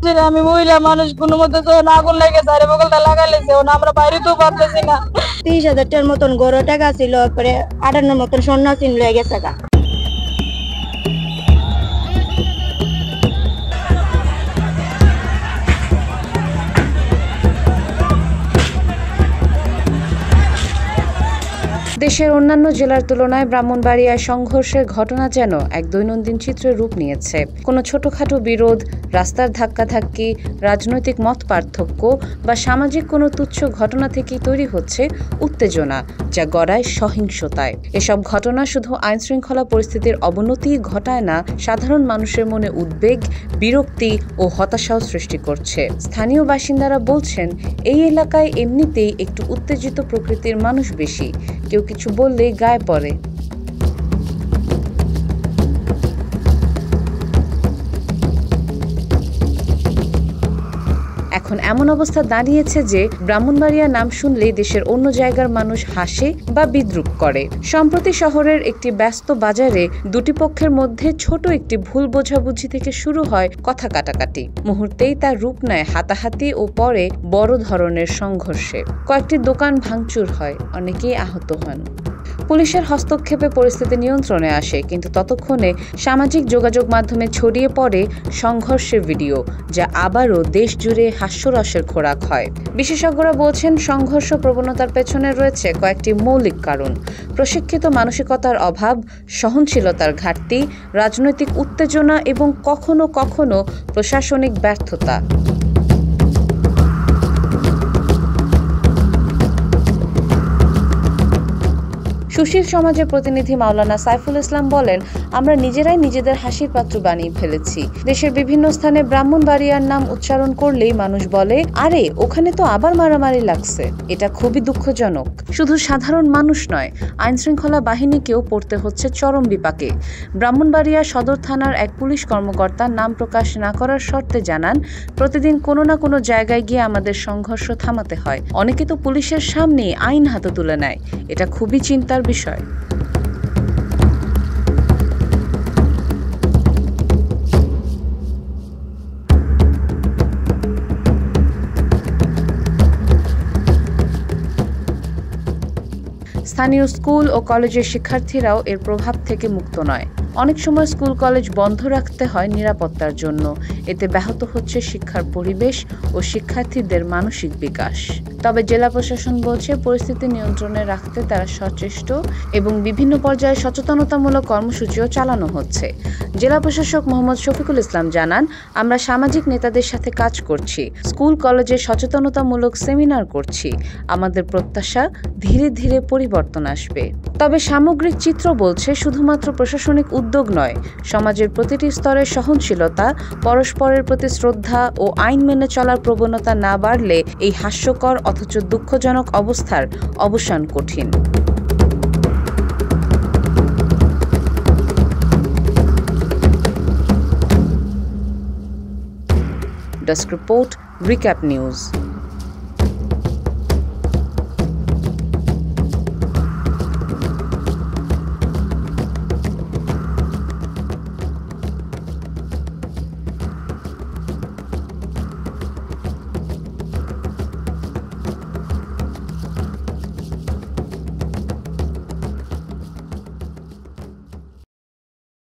আমি মহিলা মানুষ কোনো মতো তো আগুন লেগে যায় বগলটা লাগাইলেছে আমরা বাইরে তো পারতেছি না। 30,000 টাকার মতন গড় টাকা ছিল, পরে 58 মতন স্বর্ণ চিন লয়ে গেছে গা। দেশের অন্যান্য জেলার তুলনায় ব্রাহ্মণবাড়িয়ায় সংঘর্ষের ঘটনা যেন এক দৈনন্দিন চিত্রের রূপ নিয়েছে। কোনো ছোটখাটো বিরোধ, রাস্তার ধাক্কাধাক্কি, রাজনৈতিক মত পার্থক্য বা সামাজিক কোনো তুচ্ছ ঘটনা থেকেই তৈরি হচ্ছে উত্তেজনা, যা গড়ায় সহিংসতায়। এসব ঘটনা শুধু আইনশৃঙ্খলা পরিস্থিতির অবনতি ঘটায় না, সাধারণ মানুষের মনে উদ্বেগ, বিরক্তি ও হতাশাও সৃষ্টি করছে। স্থানীয় বাসিন্দারা বলছেন, এই এলাকায় এমনিতেই একটু উত্তেজিত প্রকৃতির মানুষ বেশি, কেউ কিছু বললেই গায়ে পড়ে। এখন এমন অবস্থা দাঁড়িয়েছে যে ব্রাহ্মণবাড়িয়া নাম শুনলেই দেশের অন্য জায়গার মানুষ হাসে বা বিদ্রূপ করে। সম্প্রতি শহরের একটি ব্যস্ত বাজারে দুটি পক্ষের মধ্যে ছোট একটি ভুল বোঝাবুঝি থেকে শুরু হয় কথা কাটাকাটি। মুহূর্তেই তার রূপ নেয় হাতাহাতি ও পরে বড় ধরনের সংঘর্ষে। কয়েকটি দোকান ভাঙচুর হয়, অনেকেই আহত হন। পুলিশের হস্তক্ষেপে পরিস্থিতি নিয়ন্ত্রণে আসে, কিন্তু ততক্ষণে সামাজিক যোগাযোগ মাধ্যমে ছড়িয়ে পড়ে সংঘর্ষের ভিডিও, যা আবারও দেশ জুড়ে হাস্যরসের খোরাক হয়। বিশেষজ্ঞরা বলছেন, সংঘর্ষ প্রবণতার পেছনে রয়েছে কয়েকটি মৌলিক কারণ: প্রশিক্ষিত মানসিকতার অভাব, সহনশীলতার ঘাটতি, রাজনৈতিক উত্তেজনা এবং কখনো কখনো প্রশাসনিক ব্যর্থতা। সুশীল সমাজের প্রতিনিধি মাওলানা সাইফুল ইসলাম বলেন, আমরা নিজেরাই নিজেদের হাসির পাত্র বানিয়ে ফেলেছি। দেশের বিভিন্ন স্থানে ব্রাহ্মণবাড়িয়ার নাম উচ্চারণ করলেই মানুষ বলে, আরে ওখানে তো আবার মারামারি লাগছে। এটা খুবই দুঃখজনক। শুধু সাধারণ মানুষ নয়, আইনশৃঙ্খলা বাহিনীকেও পড়তে হচ্ছে চরম বিপাকে। ব্রাহ্মণবাড়িয়া সদর থানার এক পুলিশ কর্মকর্তা নাম প্রকাশ না করার শর্তে জানান, প্রতিদিন কোনো না কোনো জায়গায় গিয়ে আমাদের সংঘর্ষ থামাতে হয়। অনেকে তো পুলিশের সামনে আইন হাতে তুলে নেয়। এটা খুবই চিন্তার বিষয়। স্থানীয় স্কুল ও কলেজের শিক্ষার্থীরাও এর প্রভাব থেকে মুক্ত নয়। অনেক সময় স্কুল কলেজ বন্ধ রাখতে হয় নিরাপত্তার জন্য। এতে ব্যাহত হচ্ছে শিক্ষার পরিবেশ ও শিক্ষার্থীদের মানসিক বিকাশ। তবে জেলা প্রশাসন বলছে, পরিস্থিতি নিয়ন্ত্রণে রাখতে তারা সচেষ্ট এবং বিভিন্ন পর্যায়ে সচেতনতামূলক কর্মসূচিও চালানো হচ্ছে। জেলা প্রশাসক মোহাম্মদ শফিকুল ইসলাম জানান, আমরা সামাজিক নেতাদের সাথে কাজ করছি, স্কুল কলেজে সচেতনতামূলক সেমিনার করছি। আমাদের প্রত্যাশা, ধীরে ধীরে পরিবর্তন আসবে। তবে সামগ্রিক চিত্র বলছে, শুধুমাত্র প্রশাসনিক উদ্যোগ নয়, সমাজের প্রতিটি স্তরের সহনশীলতা, পরস্পরের প্রতি শ্রদ্ধা ও আইন মেনে চলার প্রবণতা না বাড়লে এই হাস্যকর অথচ দুঃখজনক অবস্থার অবসান কঠিন। Desk report, recap news.